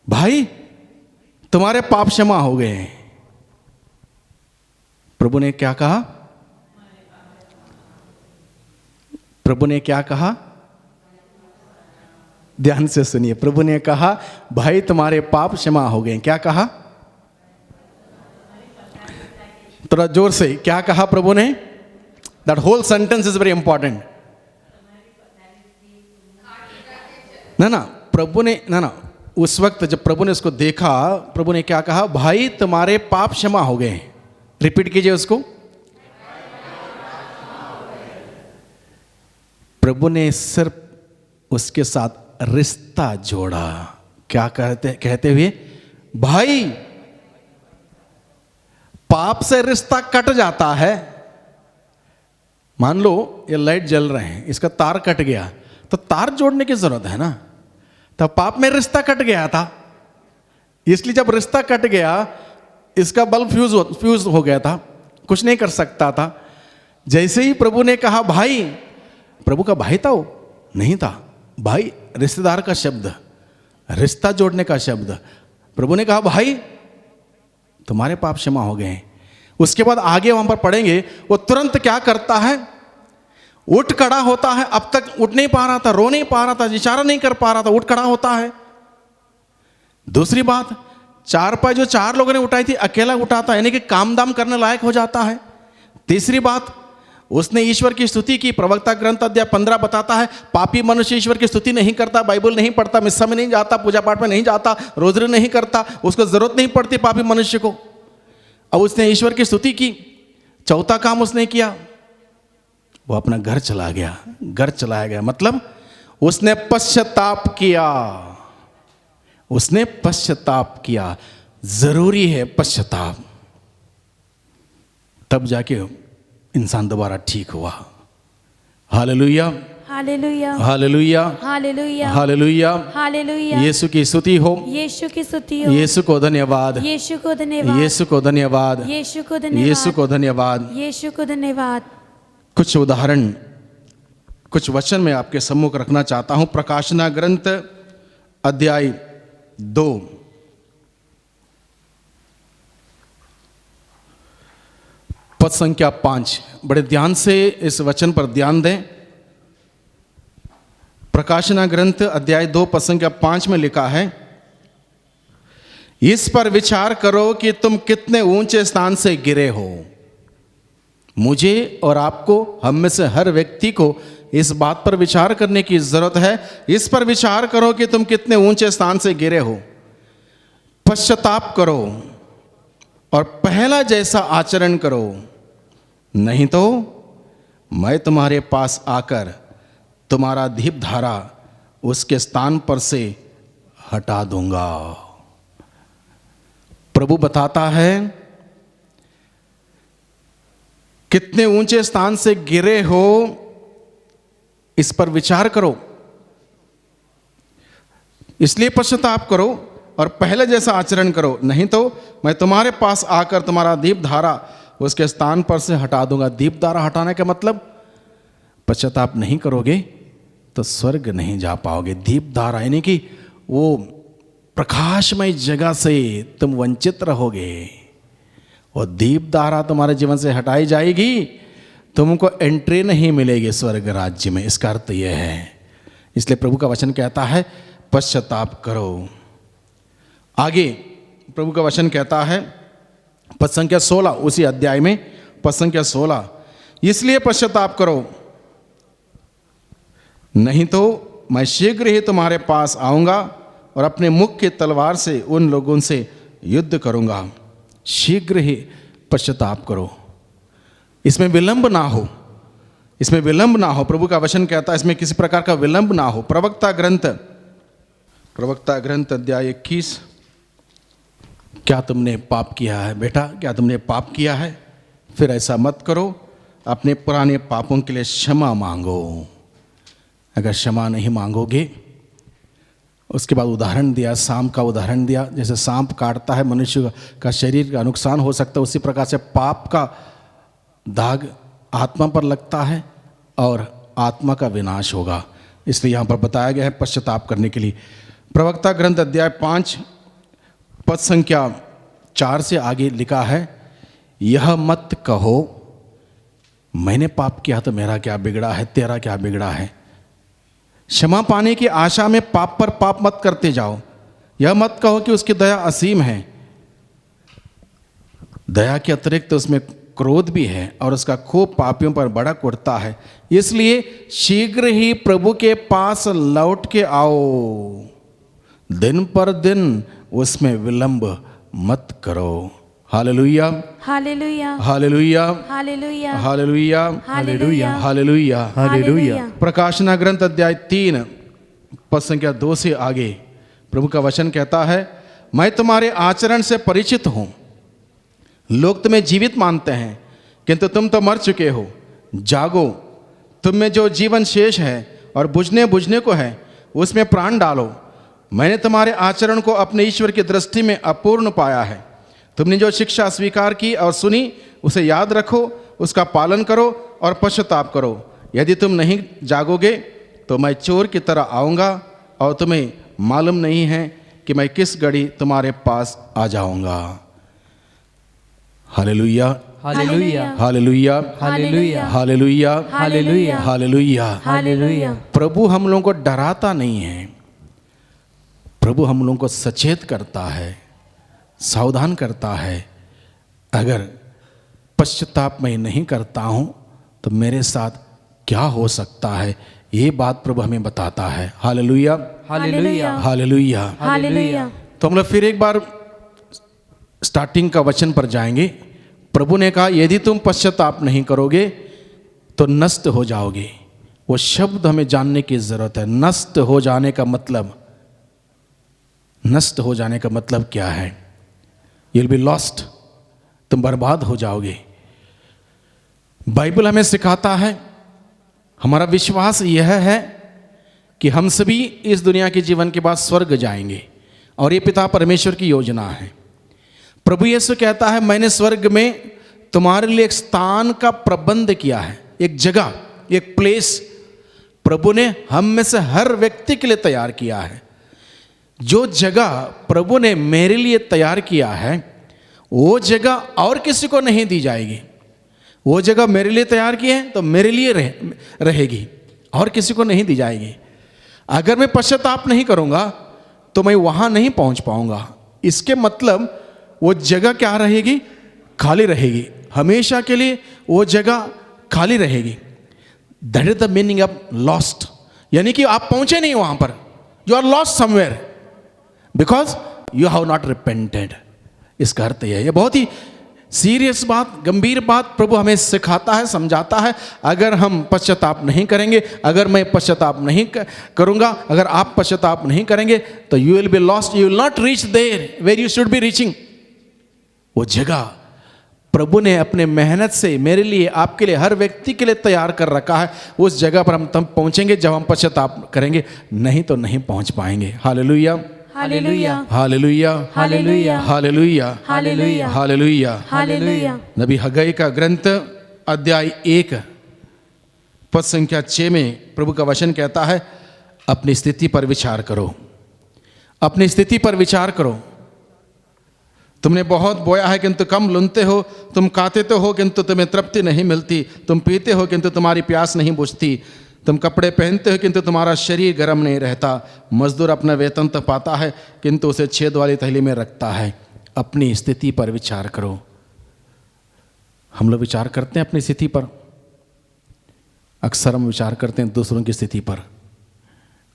भाई तुम्हारे पाप क्षमा हो गए हैं। प्रभु ने क्या कहा? प्रभु ने क्या कहा? ध्यान से सुनिए। प्रभु ने कहा भाई तुम्हारे पाप क्षमा हो गए। क्या कहा? थोड़ा जोर से क्या कहा प्रभु ने? That whole sentence is very important. ना प्रभु ने ना उस वक्त जब प्रभु ने उसको देखा, प्रभु ने क्या कहा? भाई तुम्हारे पाप क्षमा हो गए। रिपीट कीजिए उसको। प्रभु ने सिर्फ उसके साथ रिश्ता जोड़ा। क्या कहते हुए? भाई पाप से रिश्ता कट जाता है। मान लो ये लाइट जल रहे हैं, इसका तार कट गया तो तार जोड़ने की जरूरत है ना। तो पाप में रिश्ता कट गया था, इसलिए जब रिश्ता कट गया इसका बल्ब फ्यूज हो गया था, कुछ नहीं कर सकता था। जैसे ही प्रभु ने कहा भाई, प्रभु का भाई था वो? नहीं था। भाई रिश्तेदार का शब्द, रिश्ता जोड़ने का शब्द। प्रभु ने कहा भाई तुम्हारे पाप क्षमा हो गए। उसके बाद आगे वहां पर पढ़ेंगे वो तुरंत क्या करता है? उठ खड़ा होता है। अब तक उठ नहीं पा रहा था, रो नहीं पा रहा था, इशारा नहीं कर पा रहा था, उठ खड़ा होता है। दूसरी बात, 4 पाए जो 4 लोगों ने उठाई थी अकेला उठाता, यानी कि काम दाम करने लायक हो जाता है। तीसरी बात, उसने ईश्वर की स्तुति की। प्रवक्ता ग्रंथ अध्याय 15 बताता है पापी मनुष्य ईश्वर की स्तुति नहीं करता, बाइबल नहीं पढ़ता, मिस्सा में नहीं जाता, पूजा पाठ में नहीं जाता, रोजरी नहीं करता, उसको जरूरत नहीं पड़ती पापी मनुष्य को। अब उसने ईश्वर की स्तुति की। चौथा काम उसने किया, वो अपना घर चला गया। घर चलाया गया मतलब उसने पश्चाताप किया। उसने पश्चाताप किया। जरूरी है पश्चाताप, तब जाके इंसान दोबारा ठीक हुआ। Hallelujah, hallelujah, hallelujah, hallelujah, hallelujah, hallelujah. Yeshu की स्तुति हो, यीशु की स्तुति हो, यीशु को धन्यवाद, यीशु को धन्यवाद, यीशु को धन्यवाद, यीशु को धन्यवाद, यीशु को धन्यवाद। यीशु को धन्यवाद। कुछ उदाहरण, कुछ वचन मैं आपके सम्मुख रखना चाहता हूं। प्रकाशना ग्रंथ अध्याय 2 पद संख्या 5। बड़े ध्यान से इस वचन पर ध्यान दें। प्रकाशना ग्रंथ अध्याय 2 पद संख्या 5 में लिखा है, इस पर विचार करो कि तुम कितने ऊंचे स्थान से गिरे हो। मुझे और आपको, हम में से हर व्यक्ति को इस बात पर विचार करने की जरूरत है। इस पर विचार करो कि तुम कितने ऊंचे स्थान से गिरे हो। पश्चाताप करो और पहला जैसा आचरण करो, नहीं तो मैं तुम्हारे पास आकर तुम्हारा दीप धारा उसके स्थान पर से हटा दूंगा। प्रभु बताता है कितने ऊंचे स्थान से गिरे हो, इस पर विचार करो, इसलिए पश्चाताप करो और पहले जैसा आचरण करो, नहीं तो मैं तुम्हारे पास आकर तुम्हारा दीप धारा उसके स्थान पर से हटा दूंगा। दीप धारा हटाने का मतलब, पश्चाताप नहीं करोगे तो स्वर्ग नहीं जा पाओगे। दीप धारा यानी कि वो प्रकाशमय जगह से तुम वंचित रहोगे। और दीप धारा तुम्हारे जीवन से हटाई जाएगी, तुमको एंट्री नहीं मिलेगी स्वर्ग राज्य में। इसका अर्थ यह है, इसलिए प्रभु का वचन कहता है पश्चाताप करो। आगे प्रभु का वचन कहता है पद संख्या 16 उसी अध्याय में, पद संख्या 16, इसलिए पश्चाताप करो, नहीं तो मैं शीघ्र ही तुम्हारे पास आऊँगा और अपने मुख की तलवार से उन लोगों से युद्ध करूँगा। शीघ्र ही पश्चाताप करो, इसमें विलंब ना हो, इसमें विलंब ना हो। प्रभु का वचन कहता है इसमें किसी प्रकार का विलंब ना हो। प्रवक्ता ग्रंथ अध्याय 21, क्या तुमने पाप किया है बेटा, क्या तुमने पाप किया है? फिर ऐसा मत करो, अपने पुराने पापों के लिए क्षमा मांगो। अगर क्षमा नहीं मांगोगे, उसके बाद उदाहरण दिया, सांप का उदाहरण दिया। जैसे सांप काटता है मनुष्य का शरीर का नुकसान हो सकता है, उसी प्रकार से पाप का दाग आत्मा पर लगता है और आत्मा का विनाश होगा। इसलिए यहाँ पर बताया गया है पश्चाताप करने के लिए। प्रवक्ता ग्रंथ अध्याय 5 पद संख्या 4 से आगे लिखा है, यह मत कहो मैंने पाप किया तो मेरा क्या बिगड़ा है, तेरा क्या बिगड़ा है। क्षमा पाने की आशा में पाप पर पाप मत करते जाओ। यह मत कहो कि उसकी दया असीम है। दया के अतिरिक्त तो उसमें क्रोध भी है और उसका खूब पापियों पर भड़क उठता है। इसलिए शीघ्र ही प्रभु के पास लौट के आओ, दिन पर दिन उसमें विलंब मत करो। Hallelujah, hallelujah, hallelujah, hallelujah, hallelujah, hallelujah, hallelujah. Hallelujah. प्रकाशना ग्रंथ अध्याय 3 पद संख्या 2 से आगे प्रभु का वचन कहता है, मैं तुम्हारे आचरण से परिचित हूँ। लोग तुम्हें जीवित मानते हैं किंतु तुम तो मर चुके हो। जागो, तुम में जो जीवन शेष है और बुझने को है उसमें प्राण डालो। मैंने तुम्हारे आचरण को अपने ईश्वर की दृष्टि में अपूर्ण पाया है। तुमने जो शिक्षा स्वीकार की और सुनी उसे याद रखो, उसका पालन करो और पश्चाताप करो। यदि तुम नहीं जागोगे तो मैं चोर की तरह आऊँगा और तुम्हें मालूम नहीं है कि मैं किस घड़ी तुम्हारे पास आ जाऊँगा। Hallelujah, hallelujah, hallelujah, hallelujah, hallelujah, hallelujah, hallelujah. Hallelujah. प्रभु हम लोगों को डराता नहीं है, प्रभु हम लोगों को सचेत करता है, सावधान करता है। अगर पश्चाताप मैं नहीं करता हूँ तो मेरे साथ क्या हो सकता है, ये बात प्रभु हमें बताता है। Hallelujah, hallelujah, hallelujah. हालेलुया। तो हम लोग फिर एक बार स्टार्टिंग का वचन पर जाएंगे। प्रभु ने कहा यदि तुम पश्चाताप नहीं करोगे तो नष्ट हो जाओगे। वो शब्द हमें जानने की जरूरत है। नष्ट हो जाने का मतलब, नष्ट हो जाने का मतलब क्या है? यू विल बी लॉस्ट, तुम बर्बाद हो जाओगे। बाइबल हमें सिखाता है, हमारा विश्वास यह है कि हम सभी इस दुनिया के जीवन के बाद स्वर्ग जाएंगे और ये पिता परमेश्वर की योजना है। प्रभु यीशु कहता है मैंने स्वर्ग में तुम्हारे लिए एक स्थान का प्रबंध किया है, एक जगह, एक प्लेस प्रभु ने हम में से हर व्यक्ति के लिए तैयार किया है। जो जगह प्रभु ने मेरे लिए तैयार किया है वो जगह और किसी को नहीं दी जाएगी। वो जगह मेरे लिए तैयार की है तो मेरे लिए रहेगी और किसी को नहीं दी जाएगी। अगर मैं पश्चाताप नहीं करूँगा तो मैं वहाँ नहीं पहुँच पाऊँगा। इसके मतलब वो जगह क्या रहेगी? खाली रहेगी, हमेशा के लिए वो जगह खाली रहेगी। That is the meaning of lost, यानी कि आप पहुँचे नहीं वहाँ पर, you are lost somewhere because you have not repented. इसका अर्थ यह है, बहुत ही सीरियस बात, गंभीर बात प्रभु हमें सिखाता है, समझाता है। अगर हम पश्चाताप नहीं करेंगे, अगर मैं पश्चाताप नहीं करूंगा, अगर आप पश्चाताप नहीं करेंगे तो you will be lost, you will not reach there where you should be reaching. वो जगह प्रभु ने अपने मेहनत से मेरे लिए, आपके लिए, हर व्यक्ति के लिए तैयार कर रखा है। उस जगह पर हम तब पहुंचेंगे जब हम पश्चाताप करेंगे, नहीं तो नहीं पहुंच पाएंगे। Hallelujah, hallelujah, hallelujah, hallelujah, hallelujah, hallelujah, hallelujah. Hallelujah. नबी हग्गाई का ग्रंथ अध्याय 1 पद संख्या 6 में प्रभु का वचन कहता है अपनी स्थिति पर विचार करो, अपनी स्थिति पर विचार करो। तुमने बहुत बोया है किंतु कम लुनते हो, तुम खाते तो हो किंतु तुम्हें तृप्ति नहीं मिलती, तुम पीते हो किंतु तुम्हारी प्यास नहीं बुझती, तुम कपड़े पहनते हो किंतु तुम्हारा शरीर गर्म नहीं रहता। मजदूर अपना वेतन तो पाता है किंतु उसे छेद वाली थैली में रखता है। अपनी स्थिति पर विचार करो। हम लोग विचार करते हैं अपनी स्थिति पर, अक्सर हम विचार करते हैं दूसरों की स्थिति पर,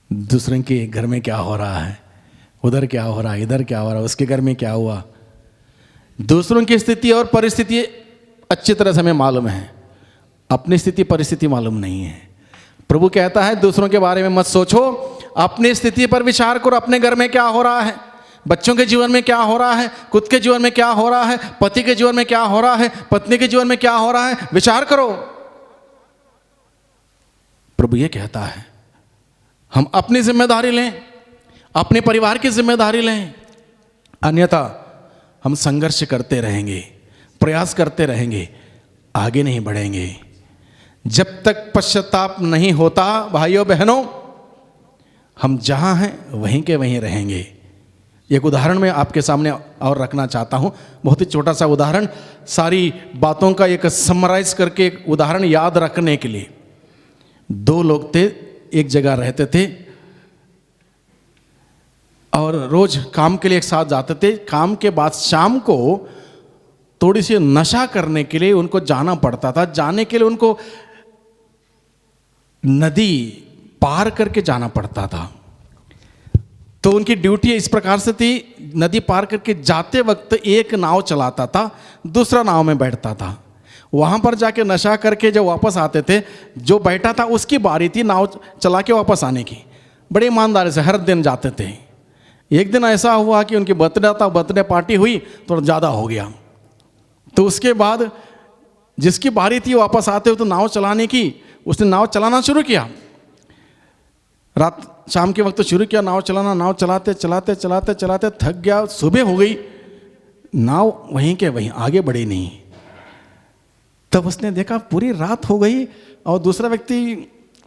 दूसरों के घर में क्या हो रहा है, उधर क्या हो रहा है, इधर क्या हो रहा है, उसके घर में क्या हुआ। दूसरों की स्थिति और परिस्थिति अच्छी तरह से हमें मालूम है, अपनी स्थिति परिस्थिति मालूम नहीं है। प्रभु कहता है दूसरों के बारे में मत सोचो, अपनी स्थिति पर विचार करो। अपने घर में क्या हो रहा है, बच्चों के जीवन में क्या हो रहा है, खुद के जीवन में क्या हो रहा है, पति के जीवन में क्या हो रहा है, पत्नी के जीवन में क्या हो रहा है, विचार करो। प्रभु ये कहता है हम अपनी जिम्मेदारी लें, अपने परिवार की जिम्मेदारी लें, अन्यथा हम संघर्ष करते रहेंगे, प्रयास करते रहेंगे, आगे नहीं बढ़ेंगे। जब तक पश्चाताप नहीं होता भाइयों बहनों, हम जहां हैं वहीं के वहीं रहेंगे। एक उदाहरण मैं आपके सामने और रखना चाहता हूं, बहुत ही छोटा सा उदाहरण, सारी बातों का एक समराइज करके एक उदाहरण याद रखने के लिए। दो लोग थे, एक जगह रहते थे और रोज काम के लिए एक साथ जाते थे। काम के बाद शाम को थोड़ी सी नशा करने के लिए उनको जाना पड़ता था। जाने के लिए उनको नदी पार करके जाना पड़ता था। तो उनकी ड्यूटी इस प्रकार से थी, नदी पार करके जाते वक्त एक नाव चलाता था, दूसरा नाव में बैठता था। वहाँ पर जाके नशा करके जब वापस आते थे, जो बैठा था उसकी बारी थी नाव चला के वापस आने की। बड़े ईमानदारी से हर दिन जाते थे। एक दिन ऐसा हुआ कि उनकी बर्थडे था, बर्थडे पार्टी हुई, थोड़ा ज़्यादा हो गया। तो उसके बाद जिसकी बारी थी वापस आते हुए तो नाव चलाने की, उसने नाव चलाना शुरू किया। रात शाम के वक्त शुरू किया नाव चलाना। नाव चलाते चलाते चलाते चलाते थक गया, सुबह हो गई, नाव वहीं के वहीं आगे बढ़ी नहीं। तब उसने देखा पूरी रात हो गई और दूसरा व्यक्ति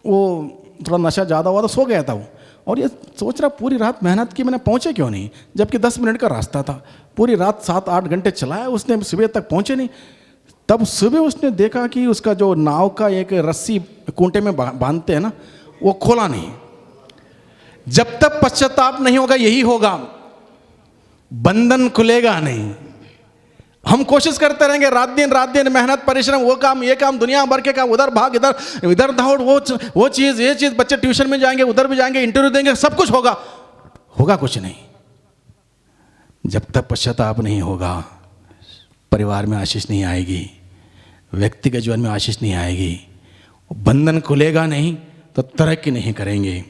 वो थोड़ा नशा ज़्यादा हुआ तो सो गया था वो, और ये सोच रहा पूरी रात मेहनत की, मैंने पहुँचे क्यों नहीं, जबकि 10 मिनट का रास्ता था। पूरी रात 7-8 घंटे चलाया उसने, सुबह तक पहुँचे नहीं। तब सुबह उसने देखा कि उसका जो नाव का एक रस्सी खूंटे में बांधते हैं ना, वो खोला नहीं। जब तक पश्चाताप नहीं होगा यही होगा, बंधन खुलेगा नहीं। हम कोशिश करते रहेंगे रात दिन मेहनत परिश्रम, वो काम ये काम, दुनिया भर के काम, उधर भाग इधर दौड़, वो चीज़ ये चीज़, बच्चे ट्यूशन में जाएंगे, उधर भी जाएंगे, इंटरव्यू देंगे, सब कुछ होगा, होगा कुछ नहीं। जब तक पश्चाताप नहीं होगा परिवार में आशीष नहीं आएगी, व्यक्तिगत जीवन में आशीष नहीं आएगी, बंधन खुलेगा नहीं तो तरक्की नहीं करेंगे।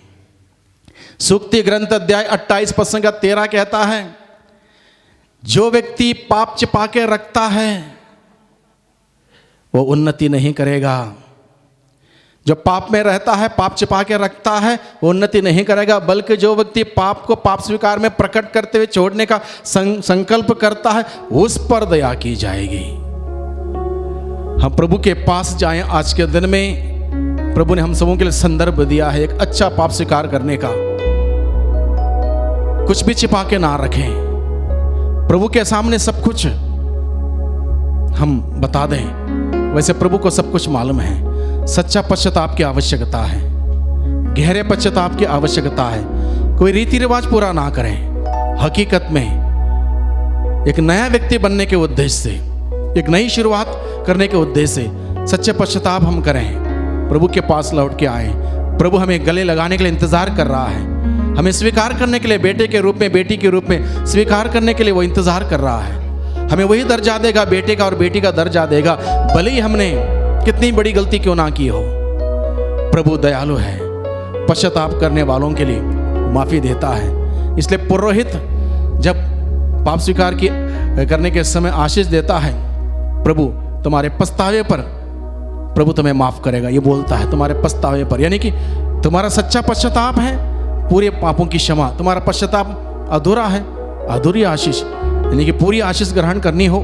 सूक्ति ग्रंथ अध्याय 28 पद 13 कहता है, जो व्यक्ति पाप छिपा के रखता है वो उन्नति नहीं करेगा। जो पाप में रहता है, पाप छिपा के रखता है, वो उन्नति नहीं करेगा। बल्कि जो व्यक्ति पाप को पाप स्वीकार में प्रकट करते हुए छोड़ने का संकल्प करता है, उस पर दया की जाएगी। हम प्रभु के पास जाएं। आज के दिन में प्रभु ने हम सबों के लिए संदर्भ दिया है एक अच्छा पाप स्वीकार करने का। कुछ भी छिपा के ना रखें, प्रभु के सामने सब कुछ हम बता दें। वैसे प्रभु को सब कुछ मालूम है। सच्चा पश्चाताप की आवश्यकता है, गहरे पश्चाताप की आवश्यकता है। कोई रीति रिवाज पूरा ना करें, हकीकत में एक नया व्यक्ति बनने के उद्देश्य से, एक नई शुरुआत करने के उद्देश्य से सच्चे पश्चाताप हम करें, प्रभु के पास लौट के आए। प्रभु हमें गले लगाने के लिए इंतजार कर रहा है, हमें स्वीकार करने के लिए बेटे के रूप में, बेटी के रूप में स्वीकार करने के लिए वो इंतजार कर रहा है। हमें वही दर्जा देगा, बेटे का और बेटी का दर्जा देगा, भले ही हमने कितनी बड़ी गलती क्यों ना की हो। प्रभु दयालु है, पश्चाताप करने वालों के लिए माफी देता है। इसलिए पुरोहित जब पाप स्वीकार करने के समय आशीष देता है, प्रभु तुम्हारे पछतावे पर प्रभु तुम्हें माफ करेगा, ये बोलता है तुम्हारे पछतावे पर। यानी कि तुम्हारा सच्चा पश्चाताप है, पूरे पापों की क्षमा। तुम्हारा पश्चाताप अधूरा है, अधूरी आशीष, यानी कि पूरी आशीष ग्रहण करनी हो,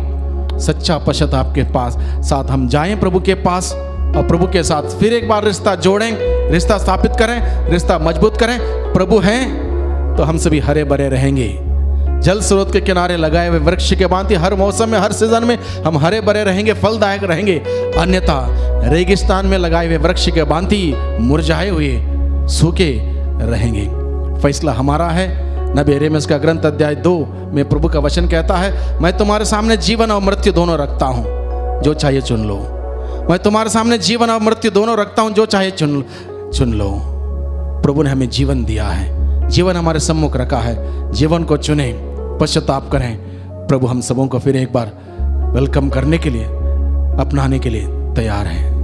सच्चा पश्चाताप के पास साथ हम जाएं प्रभु के पास, और प्रभु के साथ फिर एक बार रिश्ता जोड़ें, रिश्ता स्थापित करें, रिश्ता मजबूत करें। प्रभु हैं तो हम सभी हरे भरे रहेंगे, जल स्रोत के किनारे लगाए हुए वृक्ष के भांति हर मौसम में, हर सीजन में हम हरे भरे रहेंगे, फलदायक रहेंगे। अन्यथा रेगिस्तान में लगाए हुए वृक्ष के भांति मुरझाए हुए सूखे रहेंगे। फैसला हमारा है। नबी यिर्मयाह का ग्रंथ अध्याय 2 में प्रभु का वचन कहता है, मैं तुम्हारे सामने जीवन और मृत्यु दोनों रखता हूं, जो चाहिए चुन लो। मैं तुम्हारे सामने जीवन और मृत्यु दोनों रखता हूं, जो चाहिए चुन लो। प्रभु ने हमें जीवन दिया है, जीवन हमारे सम्मुख रखा है। जीवन को चुने, पश्चाताप करें। प्रभु हम सबों को फिर एक बार वेलकम करने के लिए, अपनाने के लिए तैयार हैं।